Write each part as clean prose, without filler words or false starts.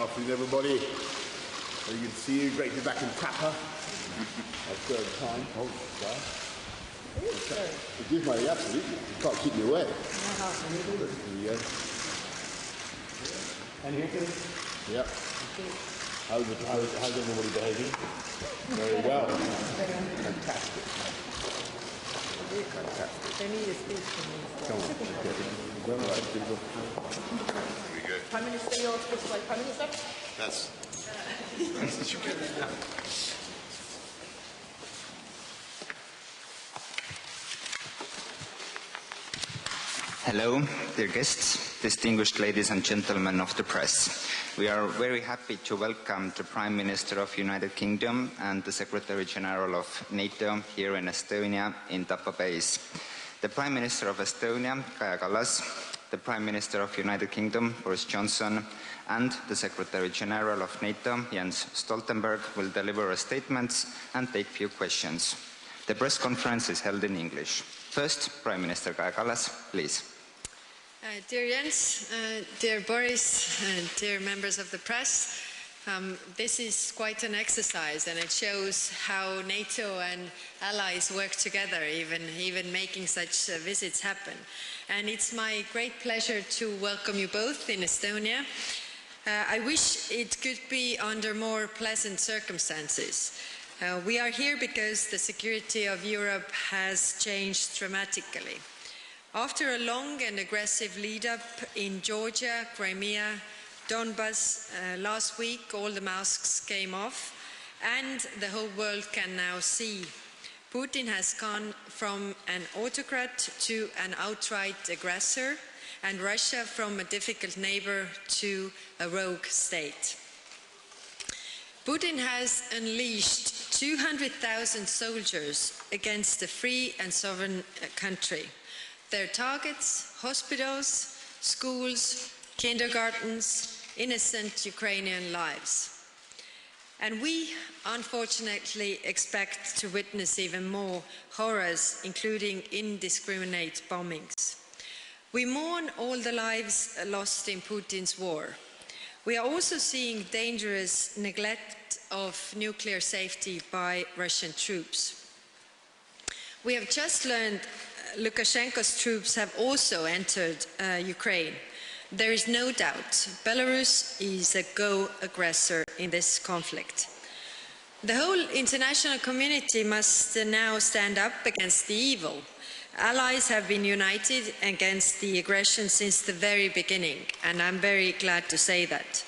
afternoon, everybody. Very good to see you. Great to be back in Tapa. Our third time. Oh, it gives my absolutely. You can't keep me away. Here we go. And here, yep. How's everybody behaving? Very well. Fantastic. Fantastic. They need a speech from me. Come on. Okay. Very good. Prime Minister, you're supposed to like Prime Minister? That's you get it now. Hello, dear guests, distinguished ladies and gentlemen of the press. We are very happy to welcome the Prime Minister of the United Kingdom and the Secretary General of NATO here in Estonia in Tapa base. The Prime Minister of Estonia, Kaja Kallas, the Prime Minister of the United Kingdom, Boris Johnson, and the Secretary General of NATO, Jens Stoltenberg, will deliver statements and take few questions. The press conference is held in English. First, Prime Minister Kaja Kallas, please. Dear Jens, dear Boris, dear members of the press, this is quite an exercise, and it shows how NATO and allies work together, even making such visits happen. And it's my great pleasure to welcome you both in Estonia. I wish it could be under more pleasant circumstances. We are here because the security of Europe has changed dramatically. After a long and aggressive lead-up in Georgia, Crimea, Donbas, last week all the masks came off, and the whole world can now see Putin has gone from an autocrat to an outright aggressor, and Russia from a difficult neighbor to a rogue state. Putin has unleashed 200,000 soldiers against a free and sovereign country. Their targets: hospitals, schools, kindergartens, innocent Ukrainian lives. And we, unfortunately, expect to witness even more horrors, including indiscriminate bombings. We mourn all the lives lost in Putin's war. We are also seeing dangerous neglect of nuclear safety by Russian troops. We have just learned Lukashenko's troops have also entered Ukraine. There is no doubt Belarus is a co-aggressor in this conflict. The whole international community must now stand up against the evil. Allies have been united against the aggression since the very beginning, and I'm very glad to say that.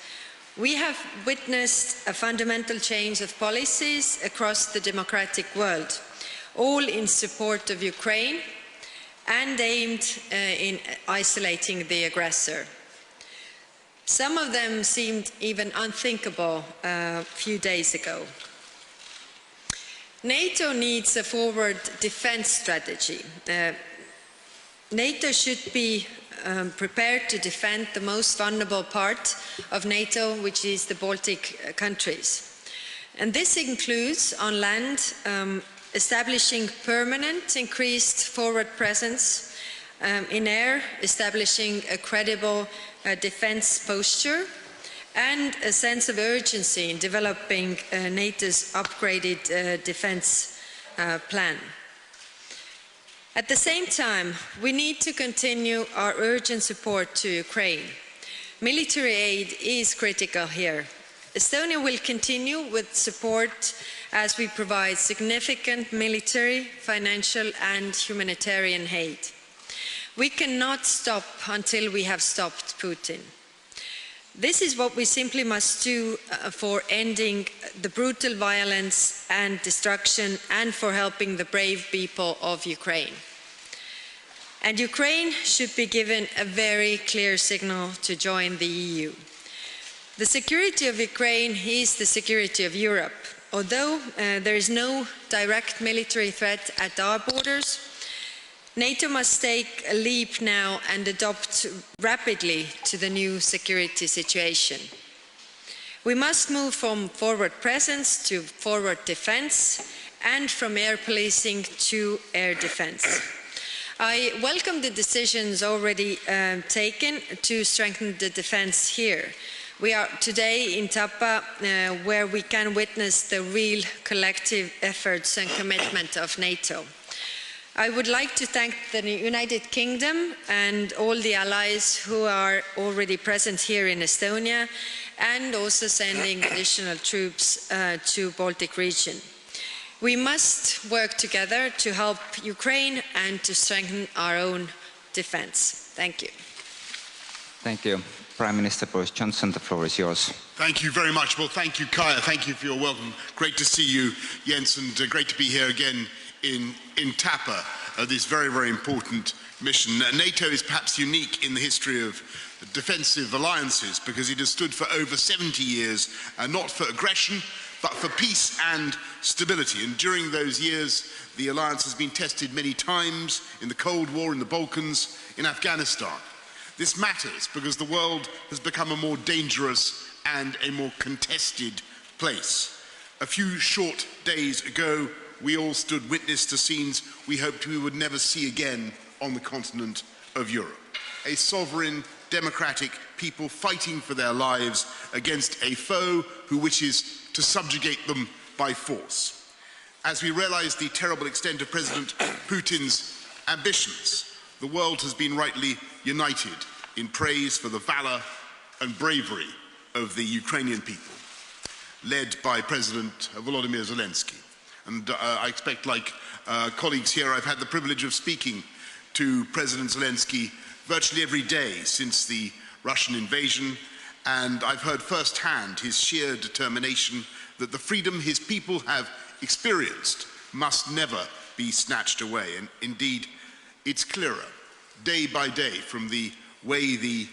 We have witnessed a fundamental change of policies across the democratic world, all in support of Ukraine and aimed in isolating the aggressor. Some of them seemed even unthinkable a few days ago. NATO needs a forward defense strategy. NATO should be prepared to defend the most vulnerable part of NATO, which is the Baltic countries. And this includes, on land, establishing permanent increased forward presence, in air, establishing a credible defense posture, and a sense of urgency in developing NATO's upgraded defense plan. At the same time, we need to continue our urgent support to Ukraine. Military aid is critical here. Estonia will continue with support as we provide significant military, financial, and humanitarian aid. We cannot stop until we have stopped Putin. This is what we simply must do for ending the brutal violence and destruction, and for helping the brave people of Ukraine. And Ukraine should be given a very clear signal to join the EU. The security of Ukraine is the security of Europe. Although there is no direct military threat at our borders, NATO must take a leap now and adapt rapidly to the new security situation. We must move from forward presence to forward defense, and from air policing to air defense. I welcome the decisions already taken to strengthen the defense here. We are today in Tapa, where we can witness the real collective efforts and commitment of NATO. I would like to thank the United Kingdom and all the allies who are already present here in Estonia, and also sending additional troops to Baltic region. We must work together to help Ukraine and to strengthen our own defense. Thank you. Thank you. Prime Minister Boris Johnson, the floor is yours. Thank you very much. Well, thank you, Kaja. Thank you for your welcome. Great to see you, Jens, and great to be here again in Tapa, this very, very important mission. NATO is perhaps unique in the history of defensive alliances because it has stood for over 70 years, not for aggression, but for peace and stability. And during those years, the alliance has been tested many times in the Cold War, in the Balkans, in Afghanistan. This matters because the world has become a more dangerous and a more contested place. A few short days ago, we all stood witness to scenes we hoped we would never see again on the continent of Europe. A sovereign, democratic people fighting for their lives against a foe who wishes to subjugate them by force. As we realize the terrible extent of President Putin's ambitions, the world has been rightly united in praise for the valor and bravery of the Ukrainian people, led by President Vladimir Zelensky. And I expect, like colleagues here, I've had the privilege of speaking to President Zelensky virtually every day since the Russian invasion, and I've heard firsthand his sheer determination that the freedom his people have experienced must never be snatched away. And indeed, it's clearer day by day from the way the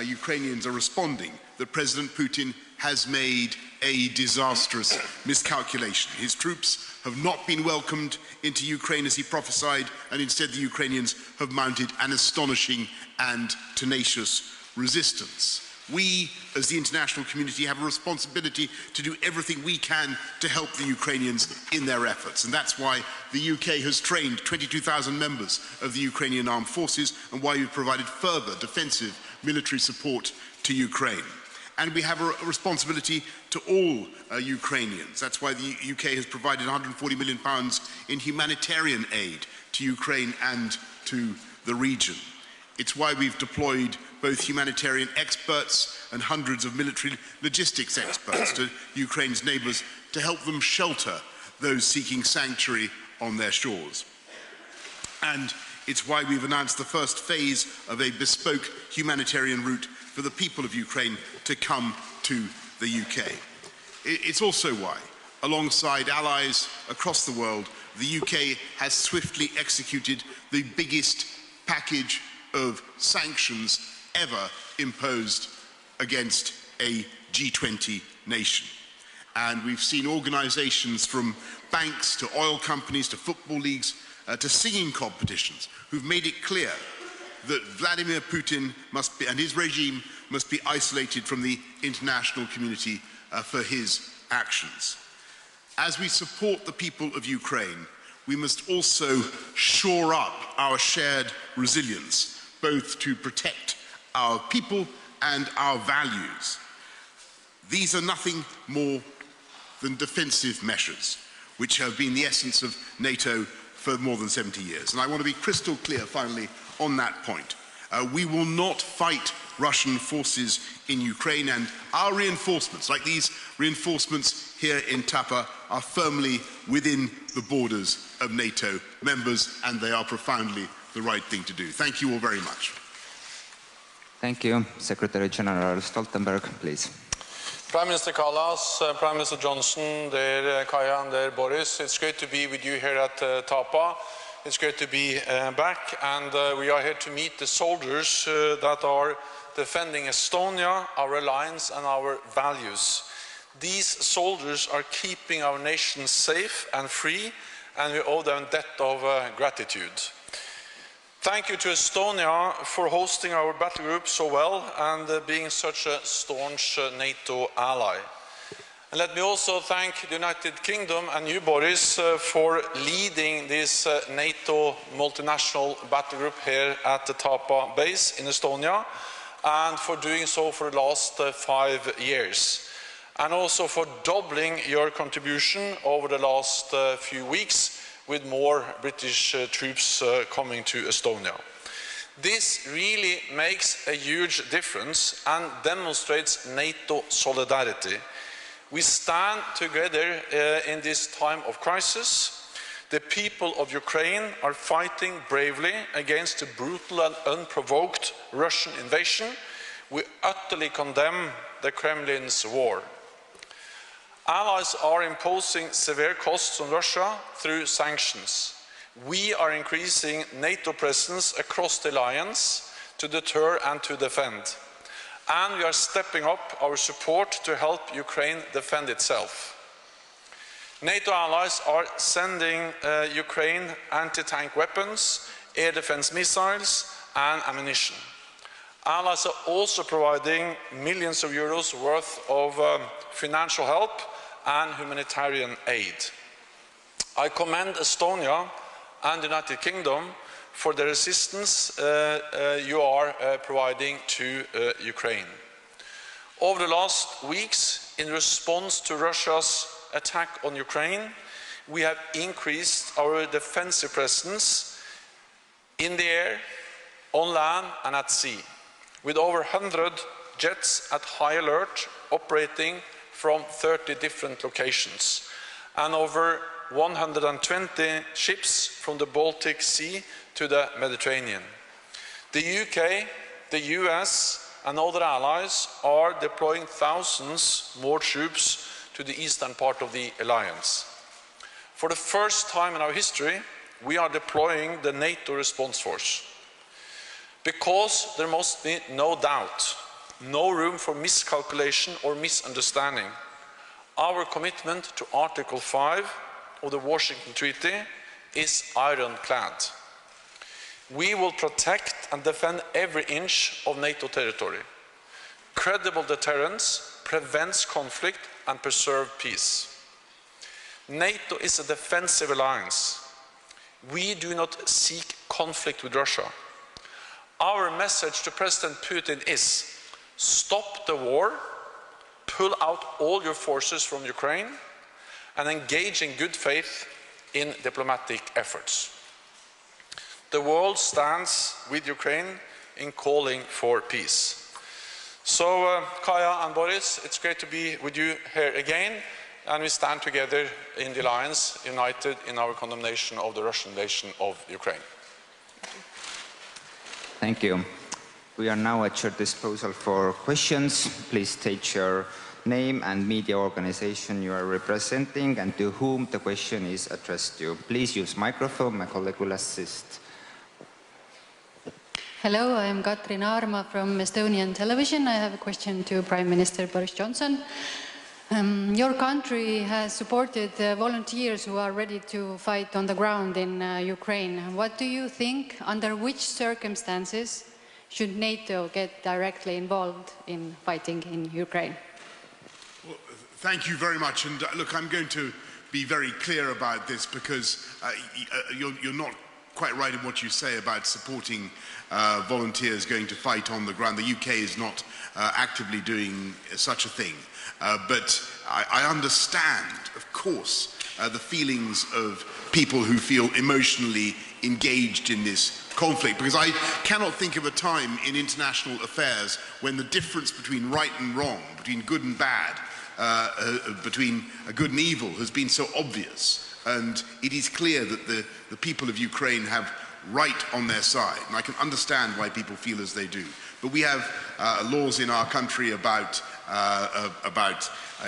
Ukrainians are responding that President Putin has made a disastrous miscalculation. His troops have not been welcomed into Ukraine as he prophesied, and instead the Ukrainians have mounted an astonishing and tenacious resistance. We, as the international community, have a responsibility to do everything we can to help the Ukrainians in their efforts. And that's why the UK has trained 22,000 members of the Ukrainian armed forces, and why we've provided further defensive military support to Ukraine. And we have a responsibility to all Ukrainians. That's why the UK has provided £140 million in humanitarian aid to Ukraine and to the region. It's why we've deployed both humanitarian experts and hundreds of military logistics experts to Ukraine's neighbours to help them shelter those seeking sanctuary on their shores. And it's why we've announced the first phase of a bespoke humanitarian route for the people of Ukraine to come to the UK. It's also why, alongside allies across the world, the UK has swiftly executed the biggest package of sanctions ever imposed against a G20 nation. And we've seen organizations from banks to oil companies to football leagues to singing competitions who've made it clear that Vladimir Putin and his regime must be isolated from the international community for his actions. As we support the people of Ukraine, we must also shore up our shared resilience, both to protect our people and our values. These are nothing more than defensive measures, which have been the essence of NATO for more than 70 years. And I want to be crystal clear, finally, on that point. We will not fight Russian forces in Ukraine, and our reinforcements, like these reinforcements here in Tapa, are firmly within the borders of NATO members, and they are profoundly the right thing to do. Thank you all very much. Thank you. Secretary General Stoltenberg, please. Prime Minister Kallas, Prime Minister Johnson, dear Kaja and dear Boris, it's great to be with you here at Tapa. It's great to be back, and we are here to meet the soldiers that are defending Estonia, our alliance and our values. These soldiers are keeping our nation safe and free, and we owe them a debt of gratitude. Thank you to Estonia for hosting our battle group so well and being such a staunch NATO ally. And let me also thank the United Kingdom and you, Boris, for leading this NATO multinational battle group here at the Tapa base in Estonia. and for doing so for the last 5 years, and also for doubling your contribution over the last few weeks with more British troops coming to Estonia. This really makes a huge difference and demonstrates NATO solidarity. We stand together in this time of crisis. The people of Ukraine are fighting bravely against a brutal and unprovoked Russian invasion. We utterly condemn the Kremlin's war. Allies are imposing severe costs on Russia through sanctions. We are increasing NATO presence across the alliance to deter and to defend. And we are stepping up our support to help Ukraine defend itself. NATO allies are sending Ukraine anti-tank weapons, air defense missiles and ammunition. Allies are also providing millions of euros worth of financial help and humanitarian aid. I commend Estonia and the United Kingdom for the assistance you are providing to Ukraine. Over the last weeks, in response to Russia's attack on Ukraine, we have increased our defensive presence in the air, on land and at sea, with over 100 jets at high alert operating from 30 different locations, and over 120 ships from the Baltic Sea to the Mediterranean. The UK, the US and other allies are deploying thousands more troops to the eastern part of the alliance. For the first time in our history, we are deploying the NATO response force. Because there must be no doubt, no room for miscalculation or misunderstanding. Our commitment to Article 5 of the Washington Treaty is ironclad. We will protect and defend every inch of NATO territory. Credible deterrence prevents conflict and preserves peace. NATO is a defensive alliance. We do not seek conflict with Russia. Our message to President Putin is: stop the war, pull out all your forces from Ukraine, and engage in good faith in diplomatic efforts. The world stands with Ukraine in calling for peace. So, Kaja and Boris, it's great to be with you here again, and we stand together in the alliance, united in our condemnation of the Russian invasion of Ukraine. Thank you. We are now at your disposal for questions. Please state your name and media organization you are representing and to whom the question is addressed to. Please use microphone. My colleague will assist. Hello, I am Katrin Aarma from Estonian television. I have a question to Prime Minister Boris Johnson. Your country has supported volunteers who are ready to fight on the ground in Ukraine. What do you think, under which circumstances should NATO get directly involved in fighting in Ukraine? Well, thank you very much. And look, I'm going to be very clear about this because you're not quite right in what you say about supporting volunteers going to fight on the ground. The UK is not actively doing such a thing. But I understand, of course, the feelings of people who feel emotionally engaged in this conflict, because I cannot think of a time in international affairs when the difference between right and wrong, between good and bad, between good and evil has been so obvious. And it is clear that the people of Ukraine have right on their side, and I can understand why people feel as they do. But we have laws in our country about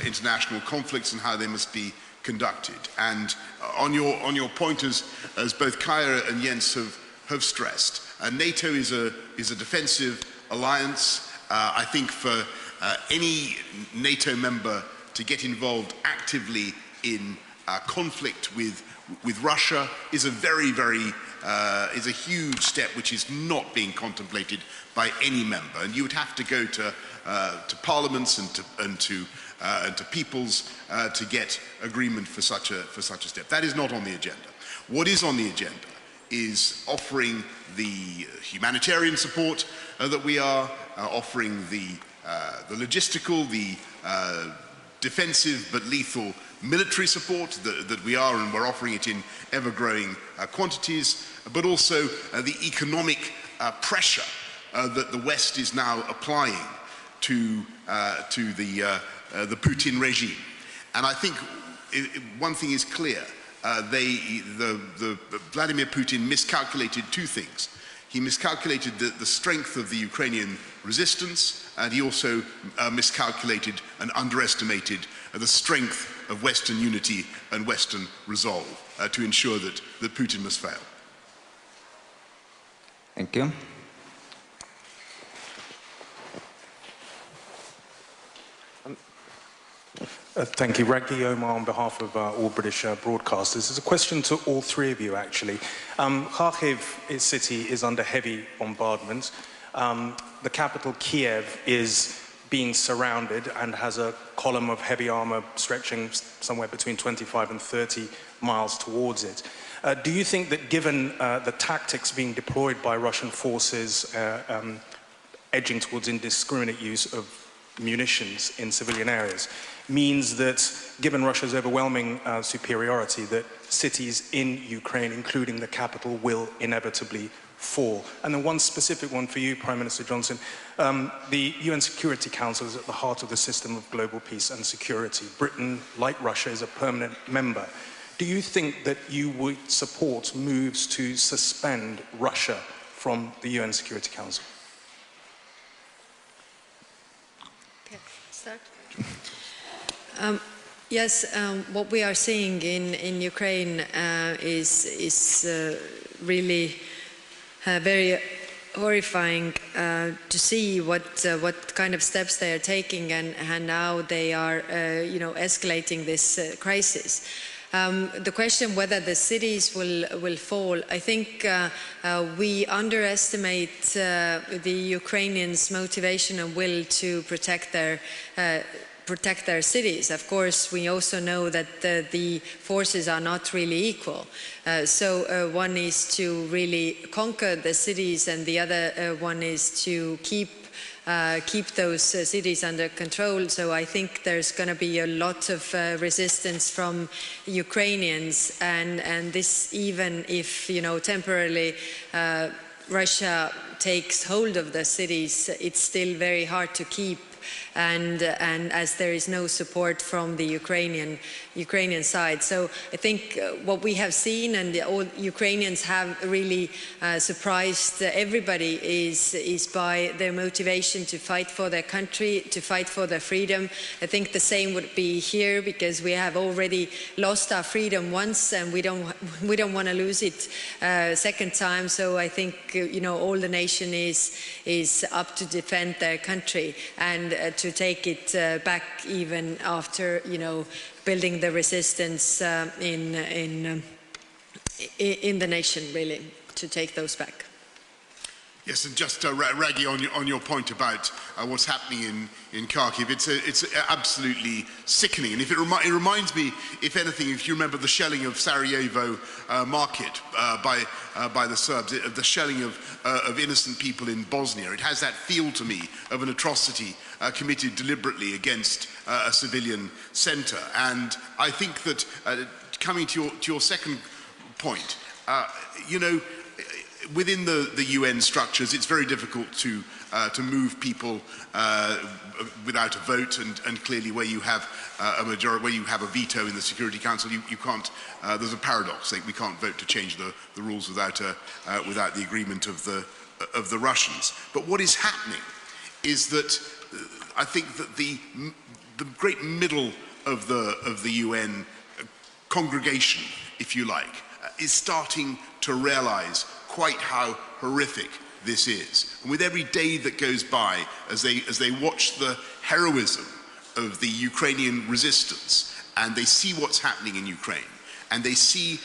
international conflicts and how they must be conducted. And on your point, as both Kaja and Jens have stressed, NATO is a defensive alliance. I think for any NATO member to get involved actively in conflict with Russia is a is a huge step which is not being contemplated by any member, and you would have to go to parliaments and to peoples to get agreement for such a step. That is not on the agenda. What is on the agenda is offering the humanitarian support that we are, offering the logistical, the defensive but lethal military support that we are, and we're offering it in ever-growing quantities, but also the economic pressure that the West is now applying to the Putin regime. And I think one thing is clear. Vladimir Putin miscalculated two things. He miscalculated the strength of the Ukrainian resistance, and he also miscalculated and underestimated the strength of Western unity and Western resolve to ensure that Putin must fail. Thank you. Thank you. Raghi Omar on behalf of all British broadcasters. There's a question to all three of you, actually. Kharkiv city is under heavy bombardment. The capital, Kiev, is being surrounded and has a column of heavy armor stretching somewhere between 25 and 30 miles towards it. Do you think that given the tactics being deployed by Russian forces edging towards indiscriminate use of munitions in civilian areas means that, given Russia's overwhelming superiority, that cities in Ukraine, including the capital, will inevitably fall? And then one specific one for you, Prime Minister Johnson. The UN Security Council is at the heart of the system of global peace and security. Britain, like Russia, is a permanent member. Do you think that you would support moves to suspend Russia from the UN Security Council? Okay, start. Yes, what we are seeing in Ukraine is really very horrifying to see what kind of steps they are taking and how they are, escalating this crisis. The question whether the cities will fall, I think we underestimate the Ukrainians' motivation and will to protect their cities. Of course, we also know that the forces are not really equal. So one is to really conquer the cities, and the other one is to keep those cities under control. So I think there's going to be a lot of resistance from Ukrainians, and this, even if temporarily Russia takes hold of the cities, it's still very hard to keep. And as there is no support from the Ukrainian side. So I think what we have seen, and all Ukrainians have really surprised everybody, is by their motivation to fight for their country, to fight for their freedom. I think the same would be here, because we have already lost our freedom once, and we don't want to lose it second time. So I think all the nation is up to defend their country and to take it back, even after building the resistance in the nation, really, to take those back. Yes, and just Raghi, on your point about what's happening in Kharkiv, it's absolutely sickening. And if it reminds me, if anything, if you remember the shelling of Sarajevo market by the Serbs, the shelling of innocent people in Bosnia, it has that feel to me of an atrocity committed deliberately against a civilian centre. And I think that coming to your second point, within the UN structures, it's very difficult to move people without a vote, and clearly where you have a majority, where you have a veto in the Security Council, you can't. There's a paradox. We can't vote to change the rules without the agreement of the Russians. But what is happening is that I think that the great middle of the UN congregation, if you like, is starting to realise quite how horrific this is. And with every day that goes by, as they watch the heroism of the Ukrainian resistance, and they see what's happening in Ukraine, and they see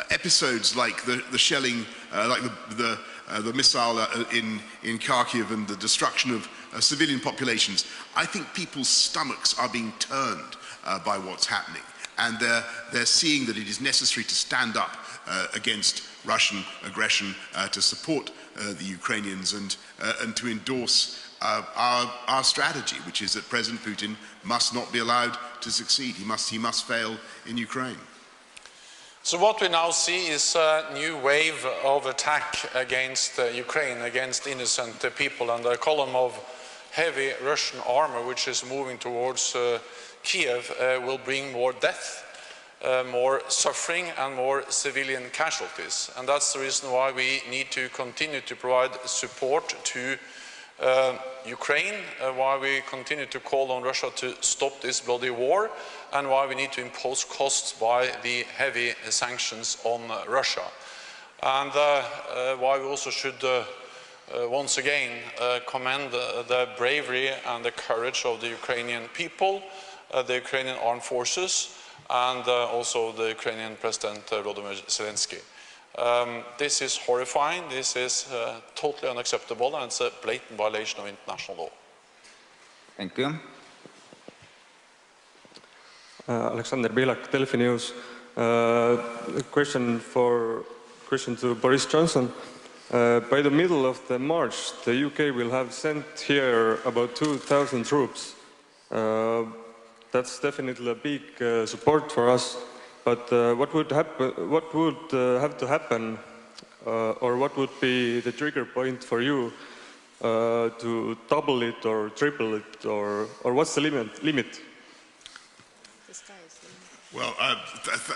episodes like the shelling, like the missile in Kharkiv, and the destruction of civilian populations, I think people's stomachs are being turned by what's happening. and they're seeing that it is necessary to stand up against Russian aggression, to support the Ukrainians, and to endorse our strategy, which is that President Putin must not be allowed to succeed. He must fail in Ukraine. So what we now see is a new wave of attack against Ukraine, against innocent people, and a column of heavy Russian armor which is moving towards Kiev will bring more death, more suffering and more civilian casualties. And that's the reason why we need to continue to provide support to Ukraine, why we continue to call on Russia to stop this bloody war, and why we need to impose costs by the heavy sanctions on Russia. And why we also should once again commend the bravery and the courage of the Ukrainian people, the Ukrainian armed forces, and also the Ukrainian President Vladimir Zelensky. This is horrifying, this is totally unacceptable, and it's a blatant violation of international law. Thank you. Alexander Bilak, Delphi News. Question to Boris Johnson. By the middle of the March, the UK will have sent here about 2,000 troops. That's definitely a big support for us. But what would happen? What would have to happen, or what would be the trigger point for you to double it or triple it, or what's the limit? Well,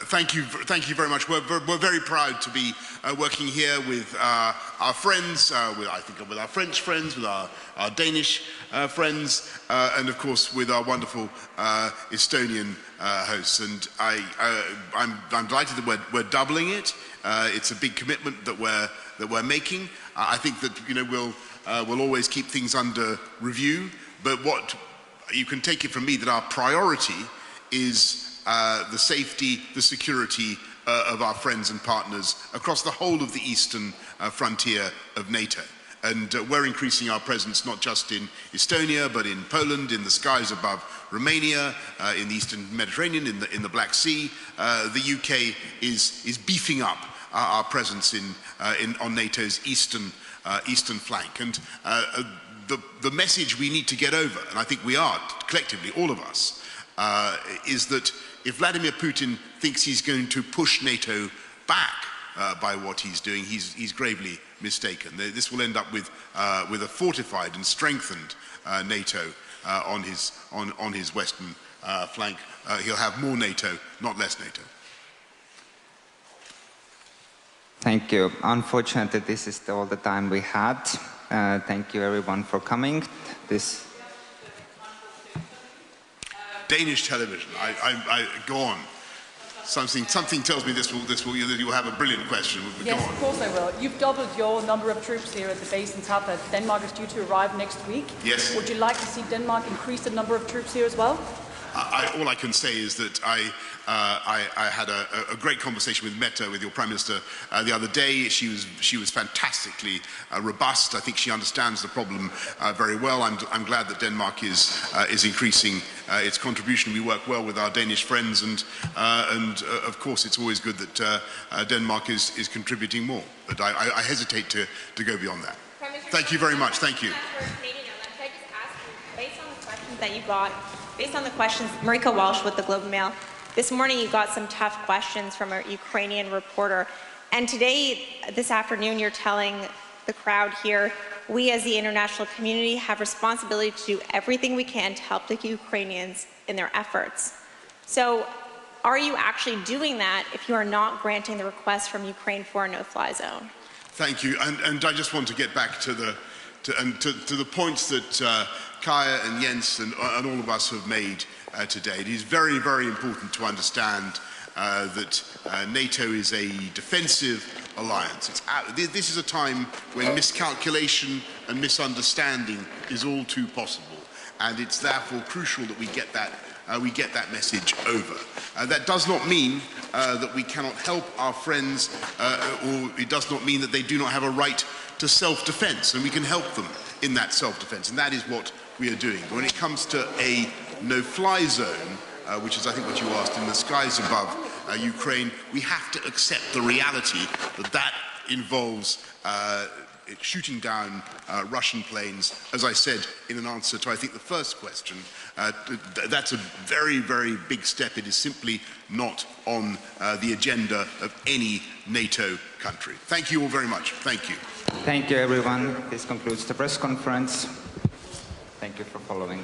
thank you very much. We're very proud to be working here with our friends, with our French friends, with our Danish friends, and of course with our wonderful Estonian hosts. And I'm delighted that we're doubling it. It's a big commitment that we're making. I think that we'll always keep things under review. But what you can take it from me that our priority is the safety, the security of our friends and partners across the whole of the eastern frontier of NATO. And we're increasing our presence not just in Estonia, but in Poland, in the skies above Romania, in the eastern Mediterranean, in the Black Sea. The UK is beefing up our presence on NATO's eastern flank. And the message we need to get over, and I think we are collectively, all of us, is that if Vladimir Putin thinks he's going to push NATO back by what he's doing, he's gravely mistaken. This will end up with a fortified and strengthened NATO on his western flank. He'll have more NATO, not less NATO. Thank you. Unfortunately, this is all the time we had. Thank you everyone for coming. Danish television. I go on. Something tells me you'll have a brilliant question. Yes, go on. Of course I will. You've doubled your number of troops here at the base in Tapa. Denmark is due to arrive next week. Yes. Would you like to see Denmark increase the number of troops here as well? All I can say is that I had a great conversation with Mette, with your Prime Minister, the other day. She was fantastically robust. I think she understands the problem very well. I'm glad that Denmark is increasing its contribution. We work well with our Danish friends, and of course it's always good that Denmark is contributing more. But I hesitate to go beyond that. Thank you very much. Thank you. Can I just ask you, based on the questions that you got, based on the questions, Marika Walsh with the Globe and Mail, this morning you got some tough questions from a Ukrainian reporter. And today, this afternoon, you're telling the crowd here, we as the international community have responsibility to do everything we can to help the Ukrainians in their efforts. So are you actually doing that if you are not granting the request from Ukraine for a no-fly zone? Thank you. And I just want to get back to the points that Kaja and Jens and all of us have made today. It is very, very important to understand that NATO is a defensive alliance. This is a time when miscalculation and misunderstanding is all too possible, and it's therefore crucial that we get that message over. That does not mean that we cannot help our friends, or it does not mean that they do not have a right to self-defense, and we can help them in that self-defense, and that is what we are doing. When it comes to a no-fly zone, which is I think what you asked, in the skies above Ukraine, we have to accept the reality that that involves shooting down Russian planes, as I said in an answer to, I think, the first question. That's a very, very big step. It is simply not on the agenda of any NATO country. Thank you all very much. Thank you. Thank you, everyone. This concludes the press conference. Thank you for following.